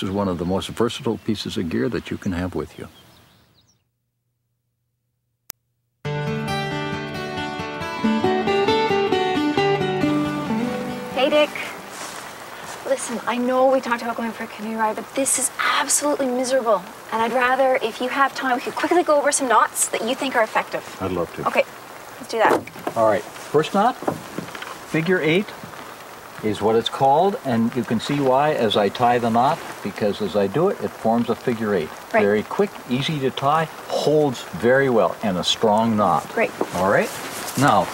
This is one of the most versatile pieces of gear that you can have with you. Hey, Dick. Listen, I know we talked about going for a canoe ride, but this is absolutely miserable. And I'd rather, if you have time, we could quickly go over some knots that you think are effective. I'd love to. Okay, let's do that. All right, first knot, figure 8 is what it's called, and you can see why as I tie the knot, because as I do it, it forms a figure 8. Right. Very quick, easy to tie, holds very well, and a strong knot. Great. All right, now,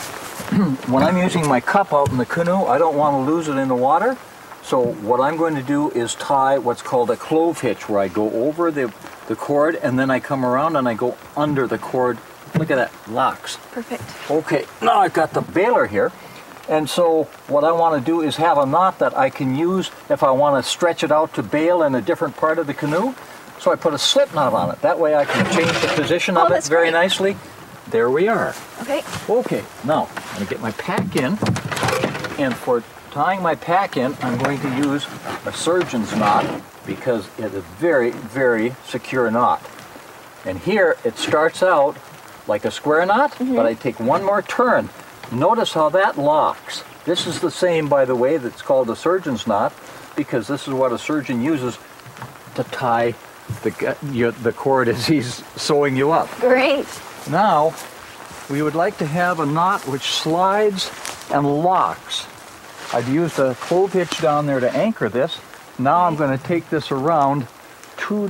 when I'm using my cup out in the canoe, I don't want to lose it in the water. So what I'm going to do is tie what's called a clove hitch, where I go over the cord and then I come around and I go under the cord. Look at that, locks. Perfect. Okay, now I've got the baler here. And so what I want to do is have a knot that I can use if I want to stretch it out to bail in a different part of the canoe. So I put a slip knot on it. That way I can change the position of it very nicely. There we are. Okay. Okay, now I'm going to get my pack in. And for tying my pack in, I'm going to use a surgeon's knot because it's a very, very secure knot. And here it starts out like a square knot, but I take one more turn. Notice how that locks. This is the same, by the way, that's called a surgeon's knot, because this is what a surgeon uses to tie the cord as he's sewing you up. Great. Now, we would like to have a knot which slides and locks. I've used a clove hitch down there to anchor this. Now I'm going to take this around to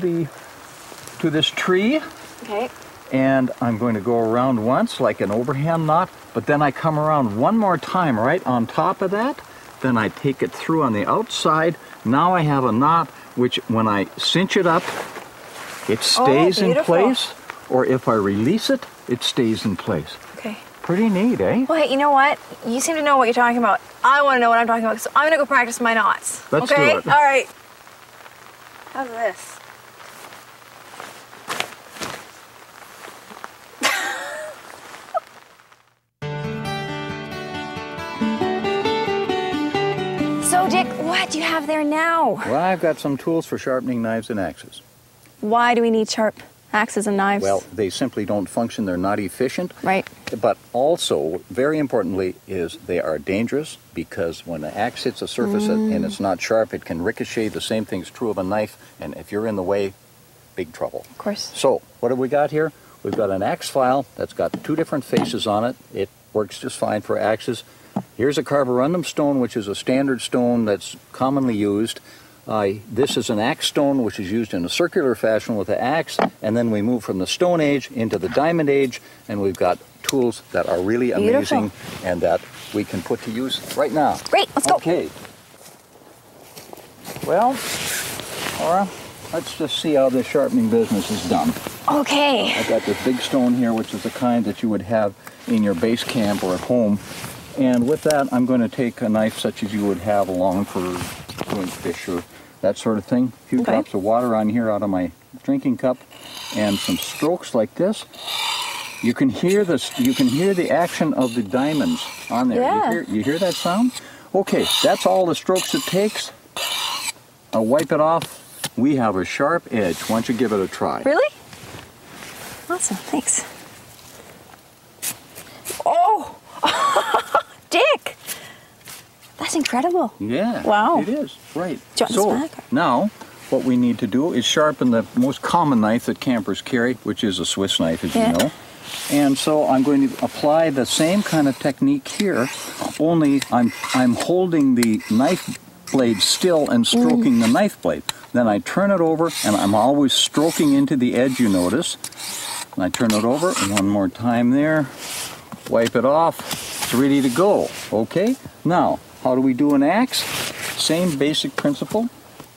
this tree. Okay. And I'm going to go around once like an overhand knot, but then I come around one more time right on top of that. Then I take it through on the outside. Now I have a knot which when I cinch it up, it stays in place, or if I release it, it stays in place. Okay. Pretty neat, eh? Well, hey, you know what? You seem to know what you're talking about. I want to know what I'm talking about, so I'm going to go practice my knots. Let's okay? do it. All right. How's this? So, Dick, what do you have there now? Well, I've got some tools for sharpening knives and axes. Why do we need sharp axes and knives? Well, they simply don't function. They're not efficient. Right. But also, very importantly, is they are dangerous because when an axe hits a surface and it's not sharp, it can ricochet. The same thing's true of a knife, and if you're in the way, big trouble. Of course. So, what have we got here? We've got an axe file that's got 2 different faces on it. It works just fine for axes. Here's a carborundum stone, which is a standard stone that's commonly used. This is an axe stone, which is used in a circular fashion with an axe, and then we move from the Stone Age into the Diamond Age, and we've got tools that are really amazing and that we can put to use right now. Great, let's go. Okay. Well, Laura, let's just see how this sharpening business is done. Okay. I've got this big stone here, which is the kind that you would have in your base camp or at home. And with that, I'm going to take a knife such as you would have along for doing fish or that sort of thing. A few drops of water on here out of my drinking cup, and some strokes like this. You can hear this. You can hear the action of the diamonds on there. Yeah. You hear that sound? Okay, that's all the strokes it takes. I'll wipe it off. We have a sharp edge. Why don't you give it a try? Really? Awesome, thanks. Oh! Dick! That's incredible. Yeah. Wow. It is. Right. Do you want this back? Now, what we need to do is sharpen the most common knife that campers carry, which is a Swiss knife, as you know. And so I'm going to apply the same kind of technique here, only I'm holding the knife blade still and stroking the knife blade. Then I turn it over, and I'm always stroking into the edge, you notice. And I turn it over, and one more time there. Wipe it off. It's ready to go. Okay? Now, how do we do an axe? Same basic principle.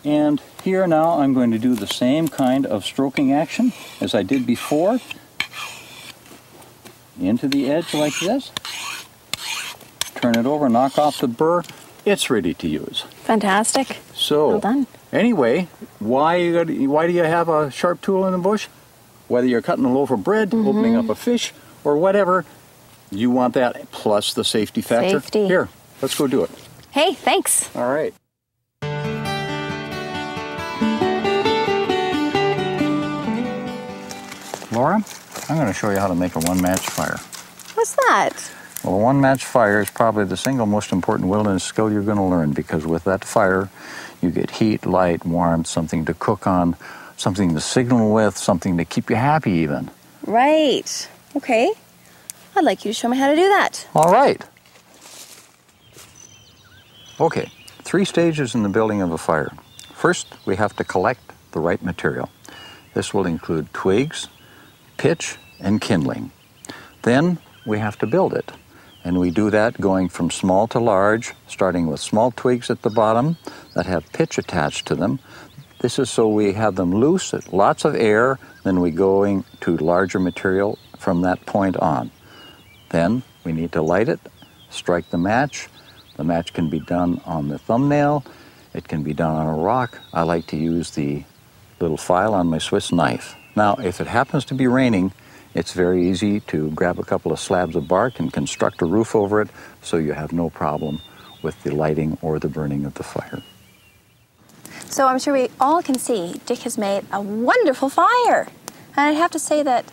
And here now I'm going to do the same kind of stroking action as I did before. Into the edge like this. Turn it over, knock off the burr. It's ready to use. Fantastic. So, well done. Anyway, why do you have a sharp tool in the bush? Whether you're cutting a loaf of bread, opening up a fish, or whatever, you want that plus the safety factor. Safety. Here, let's go do it. Hey, thanks. All right. Laura, I'm going to show you how to make a one-match fire. What's that? Well, a one-match fire is probably the single most important wilderness skill you're going to learn, because with that fire, you get heat, light, warmth, something to cook on, something to signal with, something to keep you happy even. Right. Okay. I'd like you to show me how to do that. All right. Okay, 3 stages in the building of a fire. First, we have to collect the right material. This will include twigs, pitch, and kindling. Then we have to build it. And we do that going from small to large, starting with small twigs at the bottom that have pitch attached to them. This is so we have them loose, lots of air, then we going to larger material from that point on. Then we need to light it, strike the match. The match can be done on the thumbnail. It can be done on a rock. I like to use the little file on my Swiss knife. Now, if it happens to be raining, it's very easy to grab a couple of slabs of bark and construct a roof over it so you have no problem with the lighting or the burning of the fire. So I'm sure we all can see Dick has made a wonderful fire. And I'd have to say that